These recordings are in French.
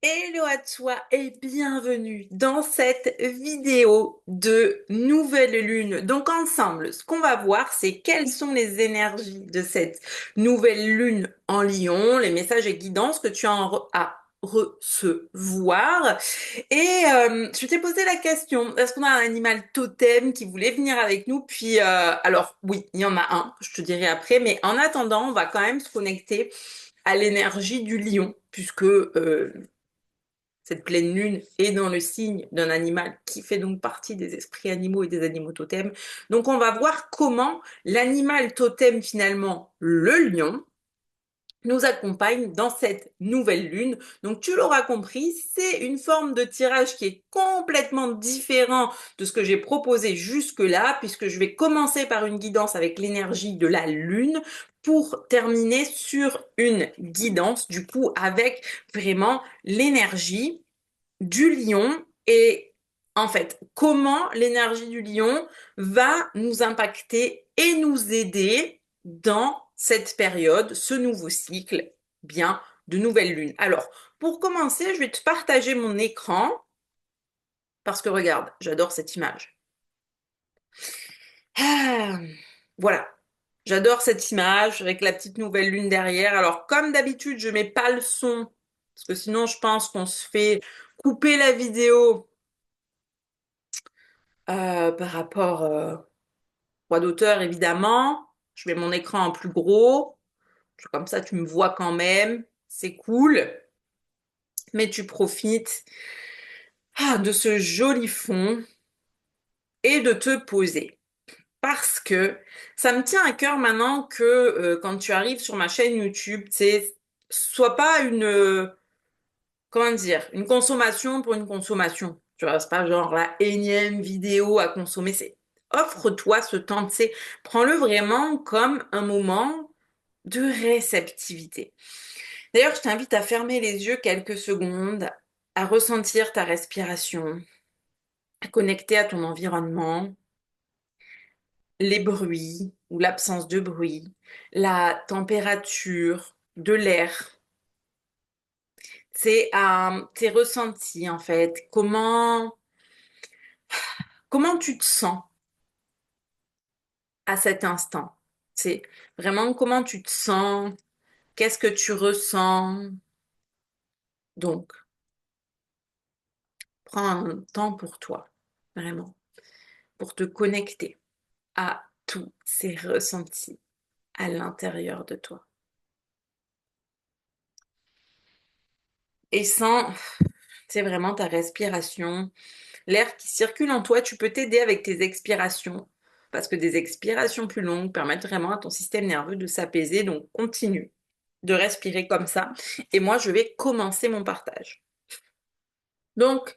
Hello à toi et bienvenue dans cette vidéo de nouvelle lune. Donc ensemble, ce qu'on va voir, c'est quelles sont les énergies de cette nouvelle lune en Lion, les messages et guidances que tu as à recevoir. Et je t'ai posé la question, est-ce qu'on a un animal totem qui voulait venir avec nous? Puis, alors oui, il y en a un, je te dirai après, mais en attendant, on va quand même se connecter à l'énergie du lion, puisque cette pleine lune est dans le signe d'un animal qui fait donc partie des esprits animaux et des animaux totems. Donc on va voir comment l'animal totem finalement, le lion, nous accompagne dans cette nouvelle lune. Donc tu l'auras compris, c'est une forme de tirage qui est complètement différent de ce que j'ai proposé jusque-là, puisque je vais commencer par une guidance avec l'énergie de la lune pour terminer sur une guidance, du coup, avec vraiment l'énergie du lion et en fait, comment l'énergie du lion va nous impacter et nous aider dans cette période, ce nouveau cycle, bien, de nouvelle lune. Alors, pour commencer, je vais te partager mon écran parce que regarde, j'adore cette image. Ah, voilà. J'adore cette image avec la petite nouvelle lune derrière. Alors, comme d'habitude, je mets pas le son parce que sinon, je pense qu'on se fait couper la vidéo par rapport droit d'auteur, évidemment. Je mets mon écran en plus gros. Comme ça, tu me vois quand même. C'est cool. Mais tu profites de ce joli fond et de te poser. Parce que ça me tient à cœur maintenant que quand tu arrives sur ma chaîne YouTube, c'est soit pas comment dire, une consommation pour une consommation. Tu vois, c'est pas genre la énième vidéo à consommer. C'est offre-toi ce temps, tu sais, prends-le vraiment comme un moment de réceptivité. D'ailleurs, je t'invite à fermer les yeux quelques secondes, à ressentir ta respiration, à connecter à ton environnement, les bruits ou l'absence de bruit, la température de l'air. C'est tes ressentis en fait. Comment tu te sens à cet instant? C'est vraiment comment tu te sens, qu'est-ce que tu ressens. Donc, prends un temps pour toi, vraiment, pour te connecter à tous ces ressentis à l'intérieur de toi. Et sans, c'est vraiment ta respiration, l'air qui circule en toi, tu peux t'aider avec tes expirations, parce que des expirations plus longues permettent vraiment à ton système nerveux de s'apaiser, donc continue de respirer comme ça. Et moi, je vais commencer mon partage. Donc,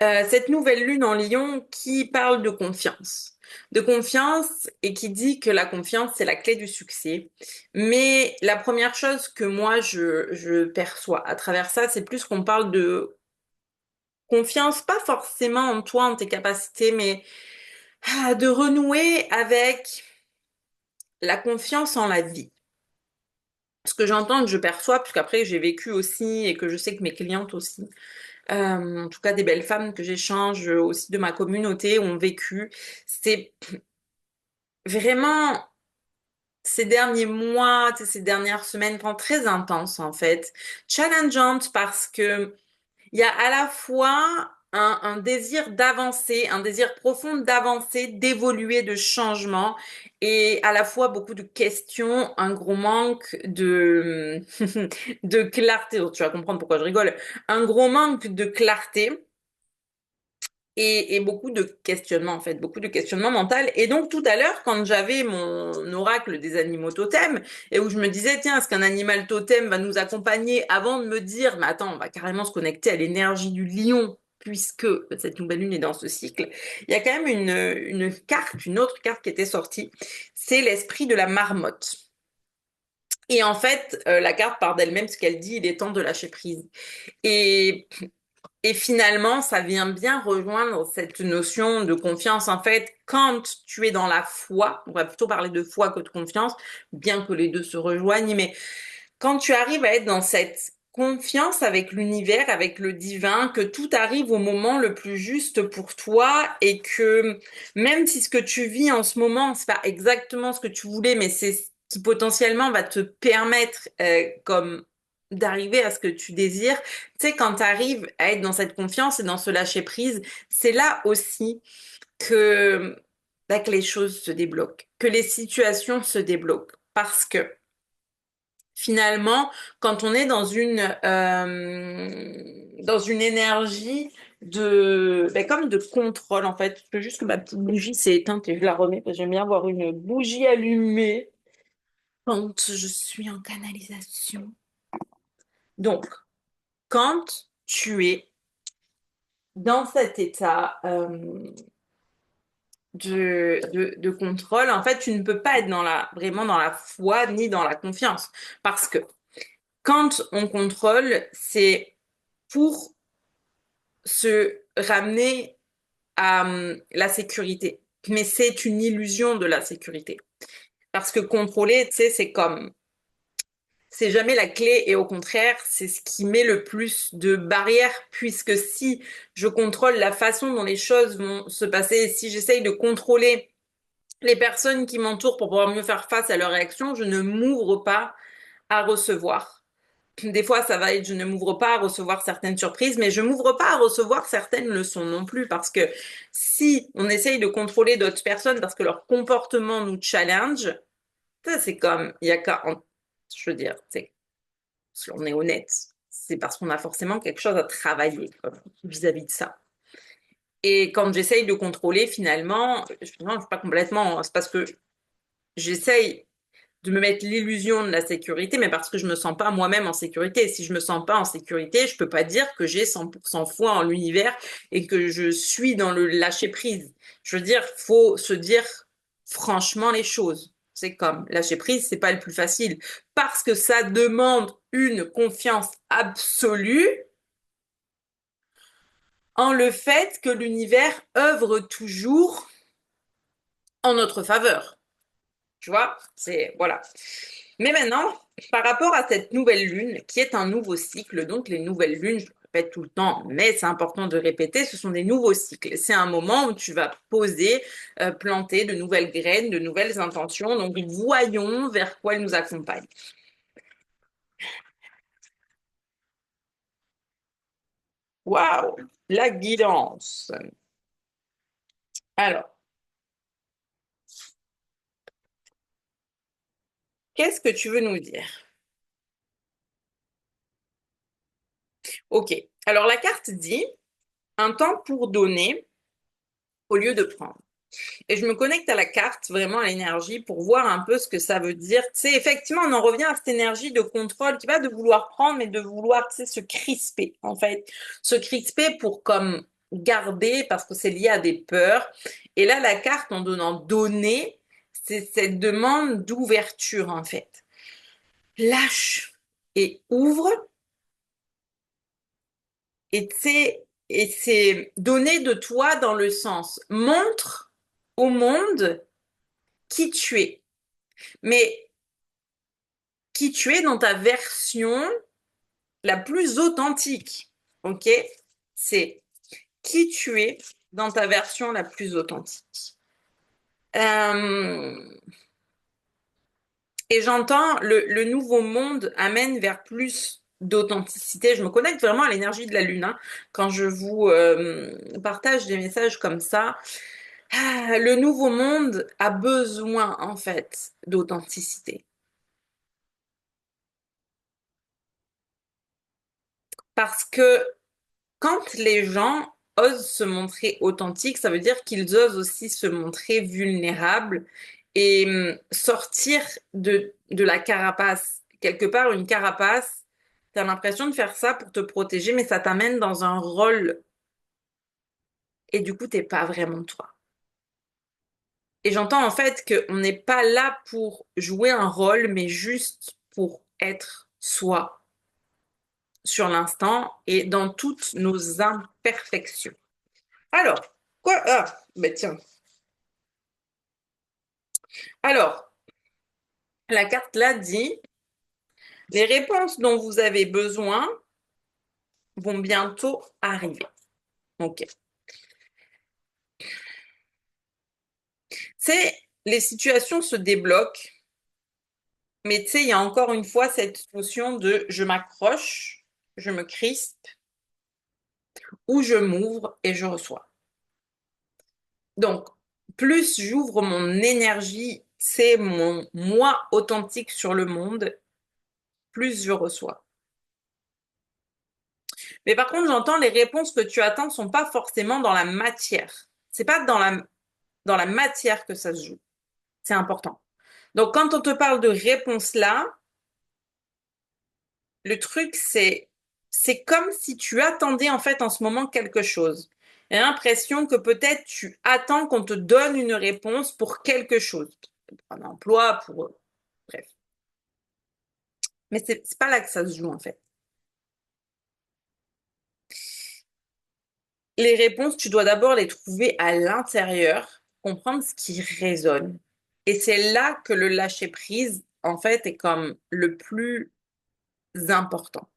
cette nouvelle lune en Lion qui parle de confiance. De confiance et qui dit que la confiance, c'est la clé du succès. Mais la première chose que moi, je perçois à travers ça, c'est plus qu'on parle de confiance, pas forcément en toi, en tes capacités, mais de renouer avec la confiance en la vie. Ce que j'entends, que je perçois, puisqu'après j'ai vécu aussi et que je sais que mes clientes aussi, en tout cas des belles femmes que j'échange aussi de ma communauté ont vécu. C'est vraiment ces derniers mois, ces dernières semaines, vraiment très intense en fait. Challengeante parce que il y a à la fois un désir d'avancer, un désir profond d'avancer, d'évoluer, de changement, et à la fois beaucoup de questions, un gros manque de, de clarté. Tu vas comprendre pourquoi je rigole. Un gros manque de clarté et beaucoup de questionnements en fait, beaucoup de questionnements mentaux. Et donc tout à l'heure, quand j'avais mon oracle des animaux totems et où je me disais, tiens, est-ce qu'un animal totem va nous accompagner avant de me dire, mais attends, on va carrément se connecter à l'énergie du lion puisque cette nouvelle lune est dans ce cycle, il y a quand même une carte, une autre carte qui était sortie, c'est l'esprit de la marmotte. Et en fait, la carte part d'elle-même, ce qu'elle dit, il est temps de lâcher prise. Et et finalement, ça vient bien rejoindre cette notion de confiance. En fait, quand tu es dans la foi, on va plutôt parler de foi que de confiance, bien que les deux se rejoignent, mais quand tu arrives à être dans cette confiance avec l'univers, avec le divin, que tout arrive au moment le plus juste pour toi et que même si ce que tu vis en ce moment, c'est pas exactement ce que tu voulais, mais c'est ce qui potentiellement va te permettre comme d'arriver à ce que tu désires. Tu sais, quand tu arrives à être dans cette confiance et dans ce lâcher prise, c'est là aussi que, bah, que les choses se débloquent, que les situations se débloquent. Parce que finalement, quand on est dans une énergie de, ben, comme de contrôle, en fait, c'est juste que ma petite bougie s'est éteinte et je la remets parce que j'aime bien avoir une bougie allumée quand je suis en canalisation. Donc, quand tu es dans cet état de contrôle, en fait, tu ne peux pas être vraiment dans la foi ni dans la confiance. Parce que quand on contrôle, c'est pour se ramener à la sécurité. Mais c'est une illusion de la sécurité. Parce que contrôler, tu sais, c'est jamais la clé et au contraire, c'est ce qui met le plus de barrières puisque si je contrôle la façon dont les choses vont se passer, si j'essaye de contrôler les personnes qui m'entourent pour pouvoir mieux faire face à leurs réactions, je ne m'ouvre pas à recevoir. Des fois, ça va être, je ne m'ouvre pas à recevoir certaines surprises, mais je m'ouvre pas à recevoir certaines leçons non plus, parce que si on essaye de contrôler d'autres personnes parce que leur comportement nous challenge, ça c'est comme, il y a qu'à, je veux dire, c'est, si on est honnête, c'est parce qu'on a forcément quelque chose à travailler vis-à-vis de ça. Et quand j'essaye de contrôler, finalement, non, je suis pas complètement, c'est parce que j'essaye de me mettre l'illusion de la sécurité, mais parce que je me sens pas moi-même en sécurité. Si je me sens pas en sécurité, je peux pas dire que j'ai 100% foi en l'univers et que je suis dans le lâcher prise. Je veux dire, faut se dire franchement les choses. C'est comme lâcher prise, c'est pas le plus facile parce que ça demande une confiance absolue en le fait que l'univers œuvre toujours en notre faveur. Tu vois, c'est voilà. Mais maintenant, par rapport à cette nouvelle lune, qui est un nouveau cycle, donc les nouvelles lunes, je le répète tout le temps, mais c'est important de répéter, ce sont des nouveaux cycles. C'est un moment où tu vas poser, planter de nouvelles graines, de nouvelles intentions. Donc voyons vers quoi elles nous accompagnent. Waouh, la guidance. Alors, qu'est-ce que tu veux nous dire? Ok. Alors la carte dit un temps pour donner au lieu de prendre. Et je me connecte à la carte, vraiment à l'énergie, pour voir un peu ce que ça veut dire. Tu sais, effectivement, on en revient à cette énergie de contrôle qui va de vouloir prendre, mais de vouloir, tu sais, se crisper, en fait. Se crisper pour comme garder, parce que c'est lié à des peurs. Et là, la carte, en donnant donner, c'est cette demande d'ouverture, en fait. Lâche et ouvre, et tu sais, et c'est donner de toi dans le sens montre au monde qui tu es. Mais qui tu es dans ta version la plus authentique. Ok? C'est qui tu es dans ta version la plus authentique. Euh, et j'entends le nouveau monde amène vers plus d'authenticité. Je me connecte vraiment à l'énergie de la lune, hein. Quand je vous partage des messages comme ça, le nouveau monde a besoin en fait d'authenticité. Parce que quand les gens osent se montrer authentiques, ça veut dire qu'ils osent aussi se montrer vulnérables et sortir de la carapace. Quelque part, une carapace, tu as l'impression de faire ça pour te protéger, mais ça t'amène dans un rôle et du coup, t'es pas vraiment toi. Et j'entends en fait qu'on n'est pas là pour jouer un rôle, mais juste pour être soi sur l'instant et dans toutes nos imperfections. Alors, quoi? Ah, ben tiens. Alors, la carte là dit, Les réponses dont vous avez besoin vont bientôt arriver. Ok. C'est les situations se débloquent, mais tu sais, il y a encore une fois cette notion de je m'accroche, je me crispe, ou je m'ouvre et je reçois. Donc, plus j'ouvre mon énergie, c'est mon moi authentique sur le monde, plus je reçois. Mais par contre, j'entends les réponses que tu attends ne sont pas forcément dans la matière. C'est pas dans la matière que ça se joue. C'est important. Donc, quand on te parle de réponse là, le truc, c'est comme si tu attendais en fait en ce moment quelque chose. J'ai l'impression que peut-être tu attends qu'on te donne une réponse pour quelque chose. Pour un emploi, pour... Bref. Mais c'est pas là que ça se joue en fait. Les réponses, tu dois d'abord les trouver à l'intérieur, comprendre ce qui résonne. Et c'est là que le lâcher prise, en fait, est comme le plus important.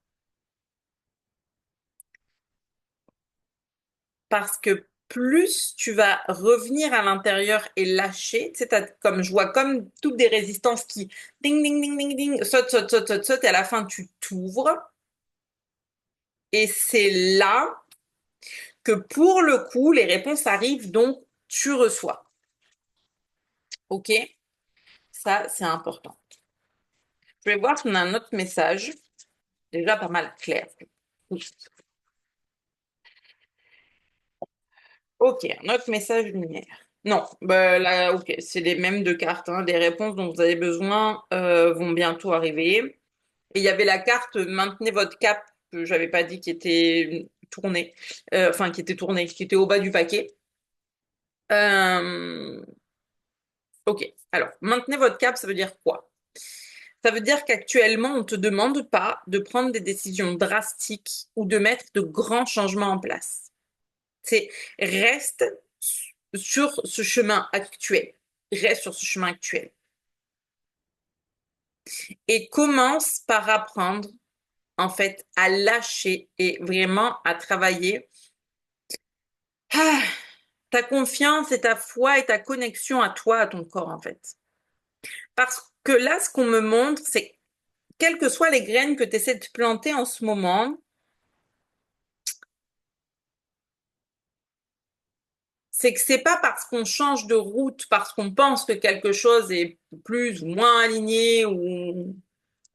Parce que plus tu vas revenir à l'intérieur et lâcher, tu sais, comme je vois comme toutes des résistances qui ding ding ding ding ding sautent sautent sautent sautent sautent et à la fin tu t'ouvres et c'est là que pour le coup les réponses arrivent donc tu reçois. OK? Ça c'est important. Je vais voir si on a un autre message déjà pas mal clair. Oui. OK, un autre message lumière. Non, bah là, ok, c'est les mêmes deux cartes, hein. Les réponses dont vous avez besoin vont bientôt arriver. Et il y avait la carte maintenez votre cap que j'avais pas dit qui était tournée, enfin qui était tournée, qui était au bas du paquet. Euh, ok, alors maintenez votre cap, ça veut dire quoi? Ça veut dire qu'actuellement on te demande pas de prendre des décisions drastiques ou de mettre de grands changements en place. C'est reste sur ce chemin actuel, reste sur ce chemin actuel et commence par apprendre en fait à lâcher et vraiment à travailler. Ah, ta confiance et ta foi et ta connexion à toi, à ton corps, en fait. Parce que là, ce qu'on me montre, c'est quelles que soient les graines que tu essaies de planter en ce moment, c'est que c'est pas parce qu'on change de route, parce qu'on pense que quelque chose est plus ou moins aligné ou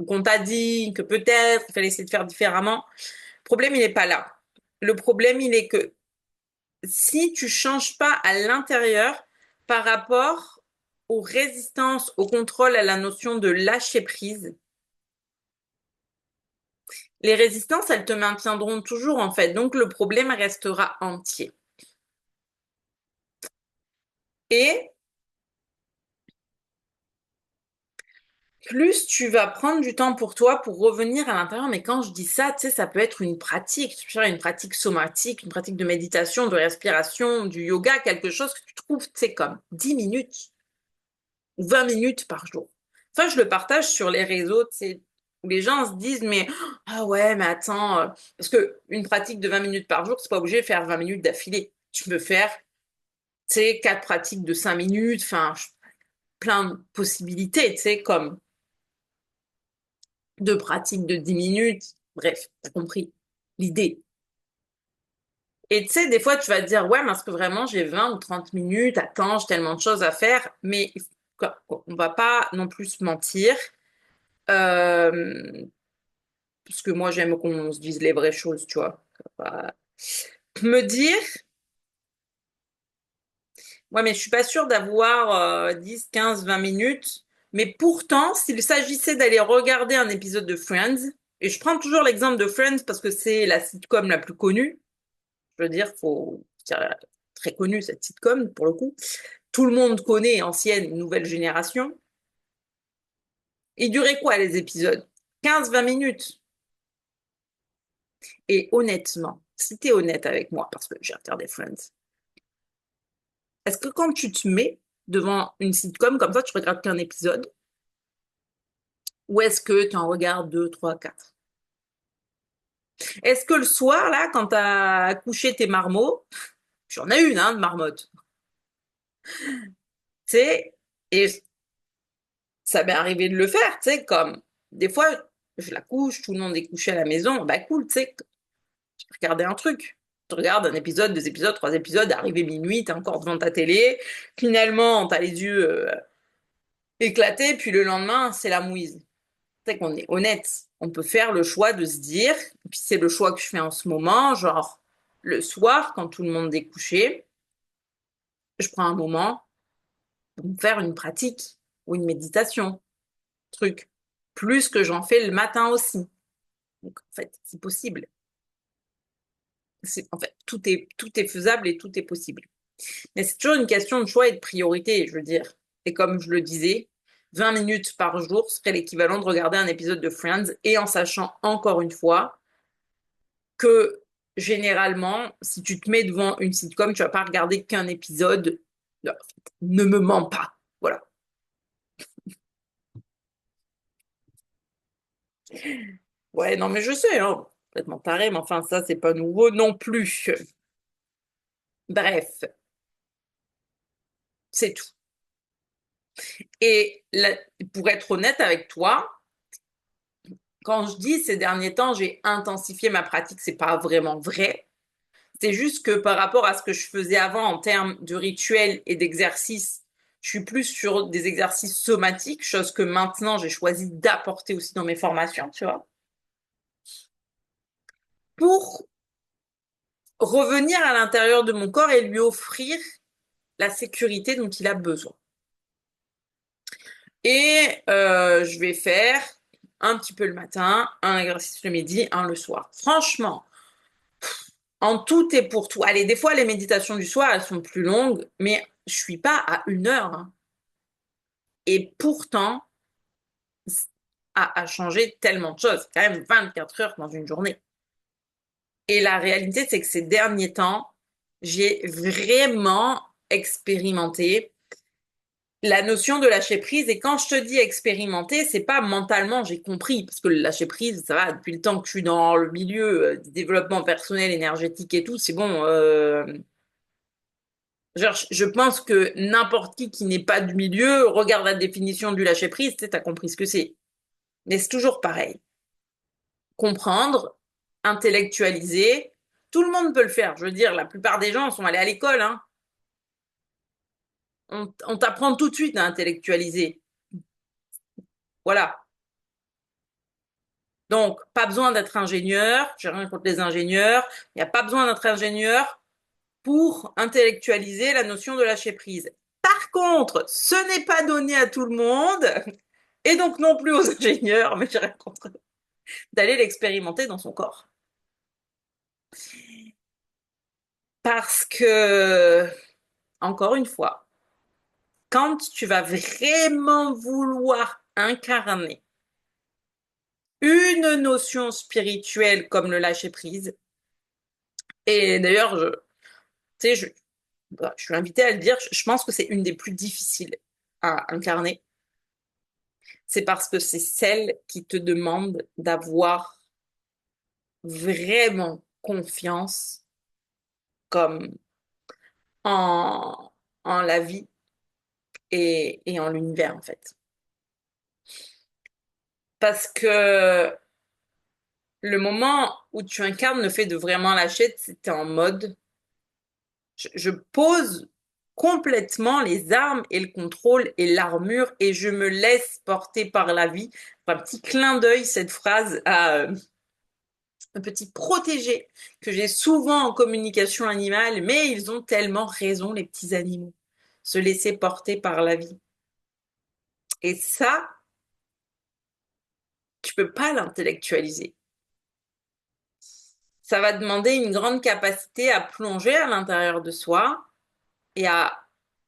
qu'on t'a dit que peut-être il fallait essayer de faire différemment. Le problème, il n'est pas là. Le problème, il est que si tu changes pas à l'intérieur par rapport aux résistances, au contrôle, à la notion de lâcher prise, les résistances, elles te maintiendront toujours en fait. Donc le problème restera entier. Et plus tu vas prendre du temps pour toi pour revenir à l'intérieur, mais quand je dis ça, tu sais, ça peut être une pratique, tu peux faire une pratique somatique, une pratique de méditation, de respiration, du yoga, quelque chose que tu trouves, tu sais, comme 10 minutes ou 20 minutes par jour. Ça, je le partage sur les réseaux, tu sais, où les gens se disent, mais ah ouais, mais attends, parce que une pratique de 20 minutes par jour, c'est pas obligé de faire 20 minutes d'affilée. Tu peux faire, tu sais, quatre pratiques de 5 minutes, enfin, plein de possibilités, tu sais, comme deux pratiques de 10 minutes. Bref, t'as compris l'idée. Et tu sais, des fois, tu vas te dire, ouais, mais est-ce que vraiment j'ai 20 ou 30 minutes? Attends, j'ai tellement de choses à faire. Mais on va pas non plus se mentir. Euh, Parce que moi, j'aime qu'on se dise les vraies choses, tu vois. Pas- Me dire, ouais, mais je suis pas sûre d'avoir 10, 15, 20 minutes. Mais pourtant, s'il s'agissait d'aller regarder un épisode de Friends, et je prends toujours l'exemple de Friends parce que c'est la sitcom la plus connue, je veux dire, c'est très connue cette sitcom pour le coup. Tout le monde connaît, ancienne, nouvelle génération. Ils duraient quoi les épisodes? 15, 20 minutes. Et honnêtement, si t'es honnête avec moi, parce que j'ai regardé Friends, est-ce que quand tu te mets devant une sitcom comme ça, tu regardes qu'un épisode Ou est-ce que tu en regardes deux, trois, quatre? Est-ce que le soir, là, quand tu as couché tes marmots, j'en ai une, hein, de marmotte, tu sais, et ça m'est arrivé de le faire, tu sais, comme des fois, je la couche, tout le monde est couché à la maison, bah cool, tu sais, tu peux regarder un truc. Tu regardes un épisode, deux épisodes, trois épisodes, arrivé minuit, t'es encore devant ta télé, finalement, t'as les yeux éclatés, puis le lendemain, c'est la mouise. C'est qu'on est honnête. On peut faire le choix de se dire, et puis c'est le choix que je fais en ce moment, genre le soir, quand tout le monde est couché, je prends un moment pour me faire une pratique ou une méditation, truc. Plus que j'en fais le matin aussi. Donc en fait, c'est possible. En fait, tout est faisable et tout est possible. Mais c'est toujours une question de choix et de priorité, je veux dire. Et comme je le disais, 20 minutes par jour serait l'équivalent de regarder un épisode de Friends et en sachant encore une fois que généralement, si tu te mets devant une sitcom, tu vas pas regarder qu'un épisode. Non, ne me mens pas. Voilà. Ouais, non, mais je sais, hein, complètement taré, mais enfin, ça, c'est pas nouveau non plus. Bref, c'est tout. Et pour être honnête avec toi, quand je dis ces derniers temps, j'ai intensifié ma pratique, c'est pas vraiment vrai. C'est juste que par rapport à ce que je faisais avant en termes de rituels et d'exercices, je suis plus sur des exercices somatiques, chose que maintenant j'ai choisi d'apporter aussi dans mes formations, tu vois, pour revenir à l'intérieur de mon corps et lui offrir la sécurité dont il a besoin. Et je vais faire un petit peu le matin, un exercice le midi, un le soir. Franchement, en tout et pour tout. Allez, des fois, les méditations du soir, elles sont plus longues, mais je suis pas à 1 heure, hein. Et pourtant, a changé tellement de choses. Quand même 24 heures dans une journée. Et la réalité, c'est que ces derniers temps, j'ai vraiment expérimenté la notion de lâcher prise. Et quand je te dis expérimenter, c'est pas mentalement, j'ai compris, parce que le lâcher prise, ça va, depuis le temps que je suis dans le milieu du développement personnel, énergétique et tout, c'est bon. Genre, je pense que n'importe qui n'est pas du milieu regarde la définition du lâcher prise, tu sais, t'as compris ce que c'est. Mais c'est toujours pareil. Comprendre, intellectualiser, tout le monde peut le faire. Je veux dire, la plupart des gens sont allés à l'école, hein. On t'apprend tout de suite à intellectualiser. Voilà. Donc, pas besoin d'être ingénieur. J'ai rien contre les ingénieurs. Il n'y a pas besoin d'être ingénieur pour intellectualiser la notion de lâcher prise. Par contre, ce n'est pas donné à tout le monde, et donc non plus aux ingénieurs, mais j'ai rien contre d'aller l'expérimenter dans son corps. Parce que, encore une fois, quand tu vas vraiment vouloir incarner une notion spirituelle comme le lâcher prise, et d'ailleurs, tu sais, je suis invitée à le dire, je pense que c'est une des plus difficiles à incarner, c'est parce que c'est celle qui te demande d'avoir vraiment confiance comme en, en la vie et en l'univers en fait. Parce que le moment où tu incarnes le fait de vraiment lâcher, c'était en mode, je pose complètement les armes et le contrôle et l'armure et je me laisse porter par la vie. Un petit clin d'œil, cette phrase à un petit protégé que j'ai souvent en communication animale, mais ils ont tellement raison, les petits animaux. Se laisser porter par la vie. Et ça, tu peux pas l'intellectualiser. Ça va demander une grande capacité à plonger à l'intérieur de soi et à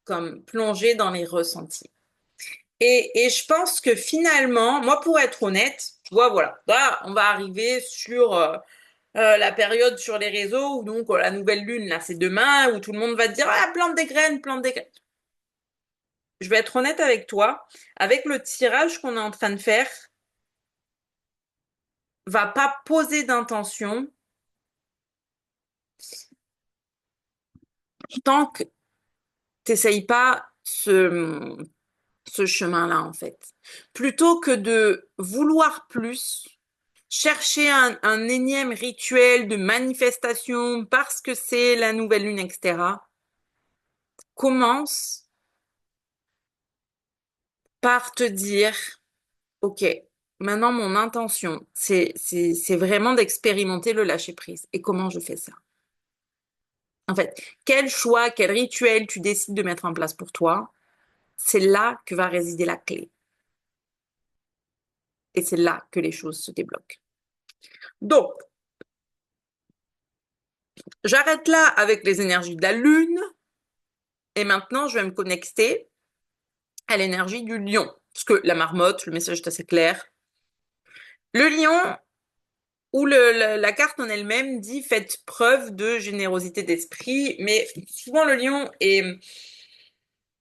comme plonger dans les ressentis. Et je pense que finalement, moi pour être honnête, tu vois, voilà, là, on va arriver sur la période sur les réseaux où donc la nouvelle lune, là, c'est demain, où tout le monde va te dire, ah, plante des graines, plante des graines. Je vais être honnête avec toi, avec le tirage qu'on est en train de faire, va pas poser d'intention tant que t'essayes pas ce chemin-là, en fait. Plutôt que de vouloir plus, chercher un énième rituel de manifestation parce que c'est la nouvelle lune, etc., commence par te dire, OK, maintenant mon intention, c'est vraiment d'expérimenter le lâcher-prise. Et comment je fais ça? En fait, quel choix, quel rituel tu décides de mettre en place pour toi, c'est là que va résider la clé. Et c'est là que les choses se débloquent. Donc, j'arrête là avec les énergies de la lune et maintenant je vais me connecter à l'énergie du lion. Parce que la marmotte, le message est assez clair. Le lion, ou la carte en elle-même dit faites preuve de générosité d'esprit, mais souvent le lion est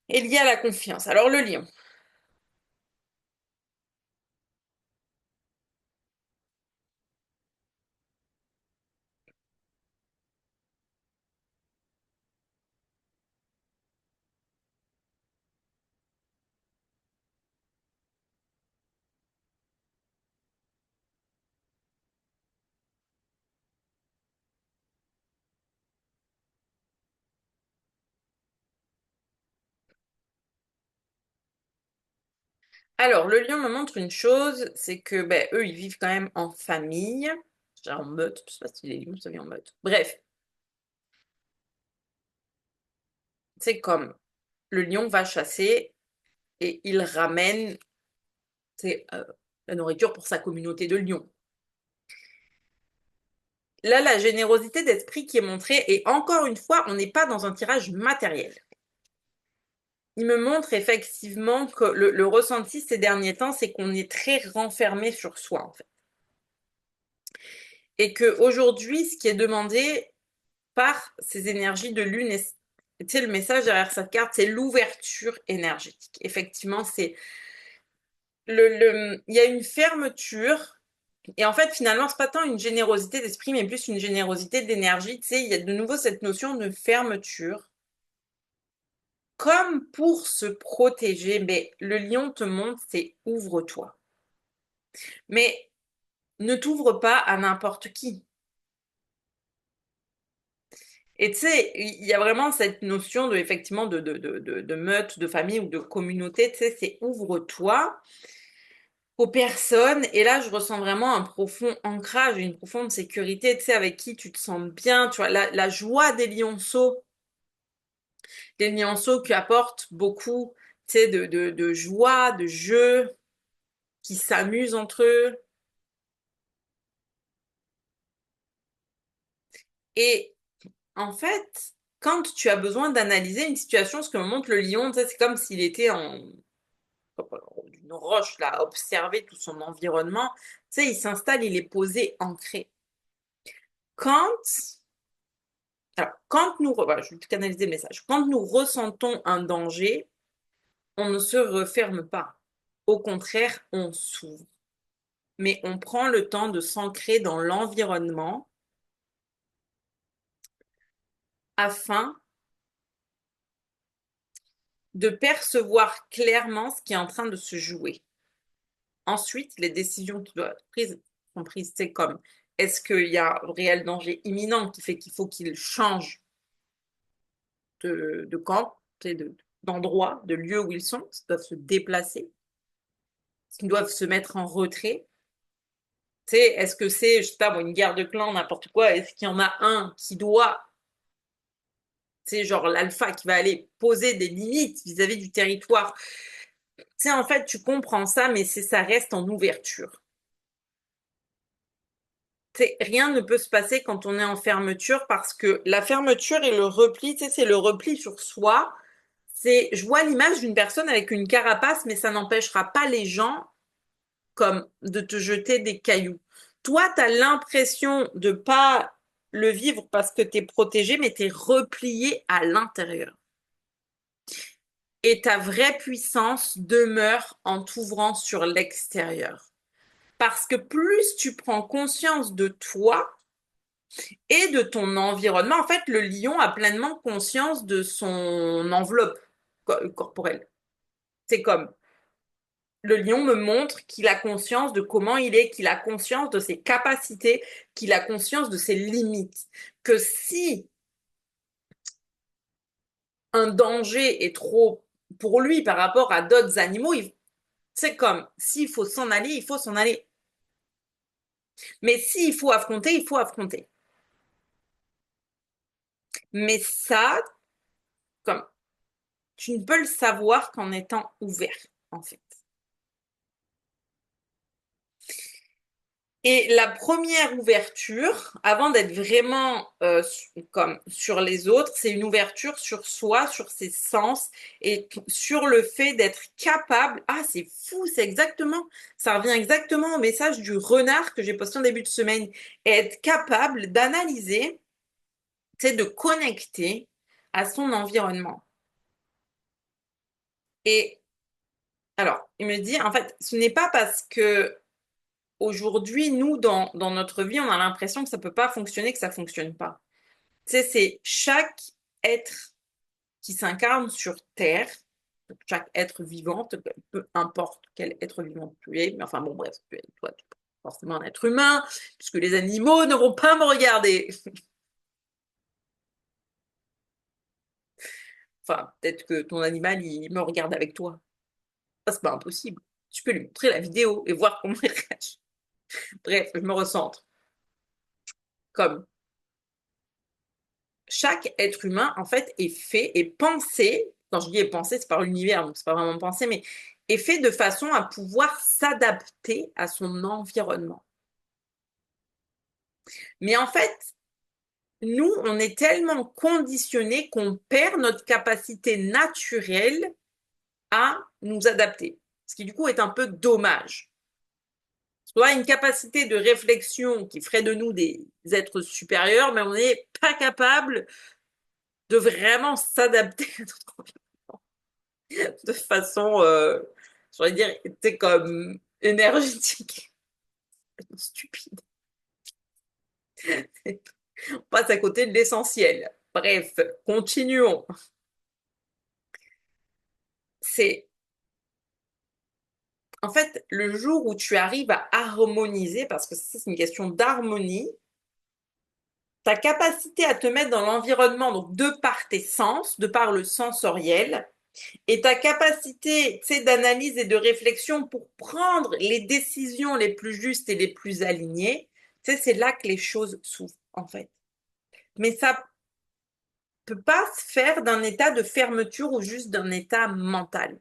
lié à la confiance. Alors le lion. Alors le lion me montre une chose, c'est que ben, eux, ils vivent quand même en famille. Genre en meute, je sais pas si les lions se vivent en meute. Bref, c'est comme le lion va chasser et il ramène c'est, la nourriture pour sa communauté de lions. Là, la générosité d'esprit qui est montrée, et encore une fois, on n'est pas dans un tirage matériel. Il me montre effectivement que le ressenti ces derniers temps, c'est qu'on est très renfermé sur soi, en fait. Et qu'aujourd'hui, ce qui est demandé par ces énergies de lune, tu sais, le message derrière cette carte, c'est l'ouverture énergétique. Effectivement, il y a une fermeture. Et en fait, finalement, c'est pas tant une générosité d'esprit, mais plus une générosité d'énergie. Tu sais, il y a de nouveau cette notion de fermeture. Comme pour se protéger, mais le lion te montre, c'est ouvre-toi. Mais ne t'ouvre pas à n'importe qui. Et tu sais, il y a vraiment cette notion de, effectivement, de meute, de famille ou de communauté, tu sais, c'est ouvre-toi aux personnes. Et là, je ressens vraiment un profond ancrage, une profonde sécurité, tu sais, avec qui tu te sens bien, tu vois, la joie des lionceaux qui apportent beaucoup, tu sais, de joie, de jeu, qui s'amusent entre eux. Et en fait, quand tu as besoin d'analyser une situation, ce que me montre le lion, tu sais, c'est comme s'il était en une roche là, à observer tout son environnement. Tu sais, il s'installe, il est posé, ancré. Quand, quand nous, voilà, je vais canaliser le message. Quand nous ressentons un danger, on ne se referme pas. Au contraire, on s'ouvre. Mais on prend le temps de s'ancrer dans l'environnement afin de percevoir clairement ce qui est en train de se jouer. Ensuite, les décisions qui doivent être prises sont prises. C'est comme, est-ce qu'il y a un réel danger imminent qui fait qu'il faut qu'il change de camp, d'endroit, de lieu où ils sont, ils doivent se déplacer, ils doivent se mettre en retrait. Tu sais, est-ce que c'est, je sais pas, une guerre de clans, n'importe quoi, est-ce qu'il y en a un qui doit, c'est genre l'alpha qui va aller poser des limites vis-à-vis du territoire. Tu sais, en fait, tu comprends ça, mais ça reste en ouverture. Rien ne peut se passer quand on est en fermeture parce que la fermeture et le repli, tu sais, c'est le repli sur soi. Je vois l'image d'une personne avec une carapace, mais ça n'empêchera pas les gens comme de te jeter des cailloux. Toi, tu as l'impression de pas le vivre parce que tu es protégé, mais tu es replié à l'intérieur. Et ta vraie puissance demeure en t'ouvrant sur l'extérieur. Parce que plus tu prends conscience de toi et de ton environnement, en fait, le lion a pleinement conscience de son enveloppe corporelle. C'est comme le lion me montre qu'il a conscience de comment il est, qu'il a conscience de ses capacités, qu'il a conscience de ses limites. Que si un danger est trop pour lui par rapport à d'autres animaux, c'est comme s'il faut s'en aller, il faut s'en aller. Mais s'il faut affronter, il faut affronter. Mais ça, comme tu ne peux le savoir qu'en étant ouvert, en fait. Et la première ouverture, avant d'être vraiment comme sur les autres, c'est une ouverture sur soi, sur ses sens et sur le fait d'être capable. Ah, c'est fou, c'est exactement, ça revient exactement au message du renard que j'ai posté en début de semaine. Et être capable d'analyser, c'est de connecter à son environnement. Et alors, il me dit, en fait, ce n'est pas parce que aujourd'hui, nous, dans notre vie, on a l'impression que ça peut pas fonctionner, que ça fonctionne pas. Tu sais, c'est chaque être qui s'incarne sur Terre, chaque être vivant, peu importe quel être vivant tu es, mais enfin bon, bref, toi, tu es forcément un être humain, puisque les animaux ne vont pas me regarder. Enfin, peut-être que ton animal, il me regarde avec toi. Ça, c'est pas impossible. Tu peux lui montrer la vidéo et voir comment il réagit. Bref, je me recentre. Comme chaque être humain, en fait, est fait et pensé, quand je dis est pensé, c'est par l'univers, donc c'est pas vraiment pensé, mais est fait de façon à pouvoir s'adapter à son environnement. Mais en fait, nous, on est tellement conditionnés qu'on perd notre capacité naturelle à nous adapter. Ce qui, du coup, est un peu dommage. Soit une capacité de réflexion qui ferait de nous des êtres supérieurs, mais on n'est pas capable de vraiment s'adapter à notre environnement de façon, j'aurais dire, c'est comme énergétique. Stupide. On passe à côté de l'essentiel. Bref, continuons. C'est en fait le jour où tu arrives à harmoniser, parce que c'est une question d'harmonie, ta capacité à te mettre dans l'environnement, donc de par tes sens, de par le sensoriel, et ta capacité, tu sais, d'analyse et de réflexion pour prendre les décisions les plus justes et les plus alignées, tu sais, c'est là que les choses s'ouvrent, en fait. Mais ça peut pas se faire d'un état de fermeture ou juste d'un état mental.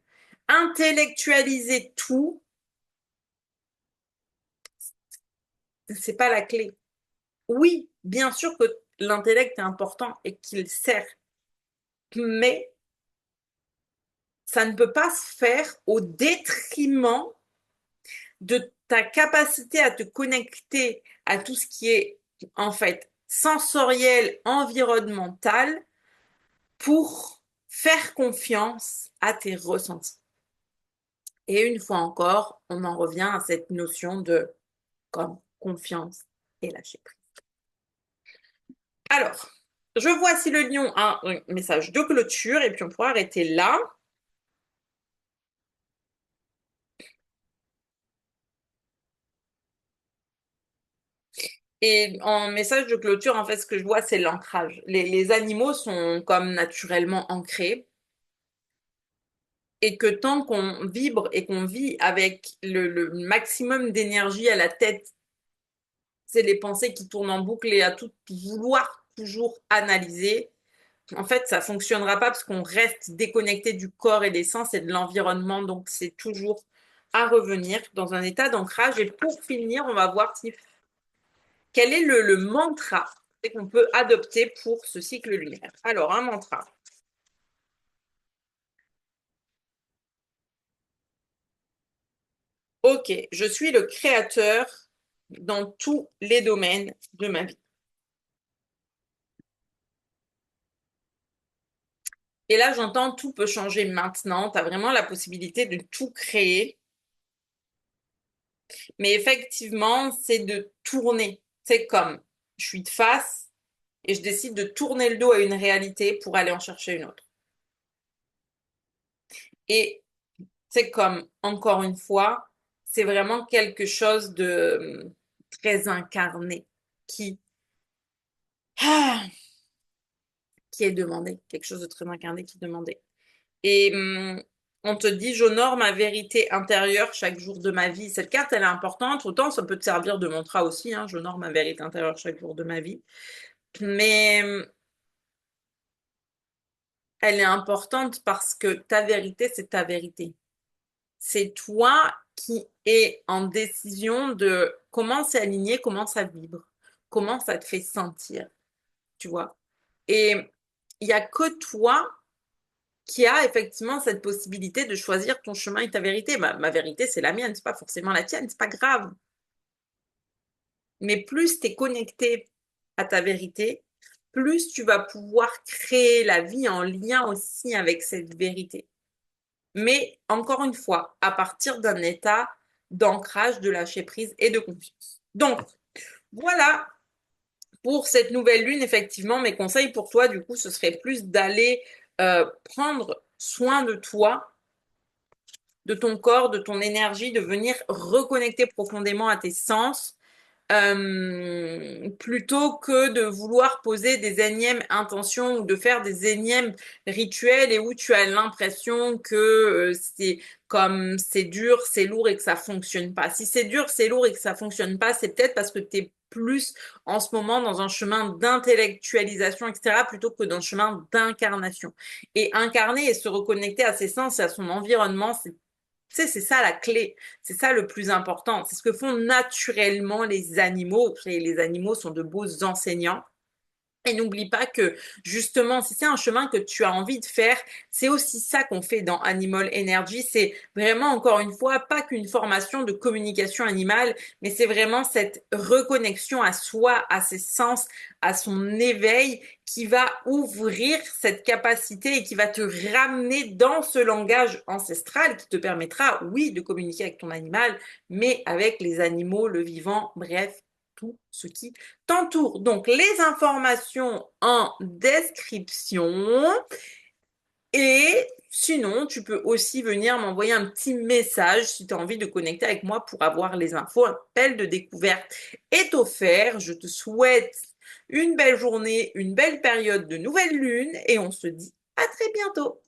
Intellectualiser tout, c'est pas la clé. Oui, bien sûr que l'intellect est important et qu'il sert, mais ça ne peut pas se faire au détriment de ta capacité à te connecter à tout ce qui est en fait sensoriel, environnemental pour faire confiance à tes ressentis. Et une fois encore, on en revient à cette notion de comme confiance et lâcher prise. Alors, je vois si le lion a un message de clôture et puis on pourra arrêter là. Et en message de clôture, en fait, ce que je vois, c'est l'ancrage. Les animaux sont comme naturellement ancrés et que tant qu'on vibre et qu'on vit avec le maximum d'énergie à la tête, c'est les pensées qui tournent en boucle et à tout vouloir toujours analyser, en fait, ça fonctionnera pas parce qu'on reste déconnecté du corps et des sens et de l'environnement. Donc, c'est toujours à revenir dans un état d'ancrage. Et pour finir, on va voir quel est le mantra qu'on peut adopter pour ce cycle lunaire. Alors, un mantra. Ok, je suis le créateur dans tous les domaines de ma vie. Et là, j'entends tout peut changer maintenant. Tu as vraiment la possibilité de tout créer Mais effectivement, c'est de tourner. C'est comme je suis de face et je décide de tourner le dos à une réalité pour aller en chercher une autre. Et c'est comme, encore une fois, c'est vraiment quelque chose de très incarné qui, ah, qui est demandé, quelque chose de très incarné qui est demandé. Et on te dit, j'honore ma vérité intérieure chaque jour de ma vie. Cette carte, elle est importante. Autant ça peut te servir de mantra aussi, hein, j'honore ma vérité intérieure chaque jour de ma vie. Mais elle est importante parce que ta vérité, c'est ta vérité. C'est toi qui es en décision de comment c'est aligné, comment ça vibre, comment ça te fait sentir, tu vois. Et il n'y a que toi qui a effectivement cette possibilité de choisir ton chemin et ta vérité. Ma vérité, c'est la mienne, c'est pas forcément la tienne, c'est pas grave. Mais plus tu es connecté à ta vérité, plus tu vas pouvoir créer la vie en lien aussi avec cette vérité. Mais encore une fois, à partir d'un état d'ancrage, de lâcher prise et de confiance. Donc, voilà pour cette nouvelle lune, effectivement, mes conseils pour toi, du coup, ce serait plus d'aller prendre soin de toi, de ton corps, de ton énergie, de venir reconnecter profondément à tes sens, plutôt que de vouloir poser des énièmes intentions ou de faire des énièmes rituels et où tu as l'impression que c'est comme c'est dur, c'est lourd et que ça fonctionne pas. Si c'est dur, c'est lourd et que ça fonctionne pas, c'est peut-être parce que tu es plus en ce moment dans un chemin d'intellectualisation, etc., plutôt que dans un chemin d'incarnation. Et incarner et se reconnecter à ses sens et à son environnement, c'est ça la clé, c'est ça le plus important. C'est ce que font naturellement les animaux. Et les animaux sont de beaux enseignants. Et n'oublie pas que justement, si c'est un chemin que tu as envie de faire, c'est aussi ça qu'on fait dans Animal Energy. C'est vraiment, encore une fois, pas qu'une formation de communication animale, mais c'est vraiment cette reconnexion à soi, à ses sens, à son éveil qui va ouvrir cette capacité et qui va te ramener dans ce langage ancestral qui te permettra, oui, de communiquer avec ton animal, mais avec les animaux, le vivant, bref, tout ce qui t'entoure. Donc, les informations en description. Et sinon, tu peux aussi venir m'envoyer un petit message si tu as envie de connecter avec moi pour avoir les infos. Un appel de découverte est offert. Je te souhaite une belle journée, une belle période de nouvelle lune et on se dit à très bientôt.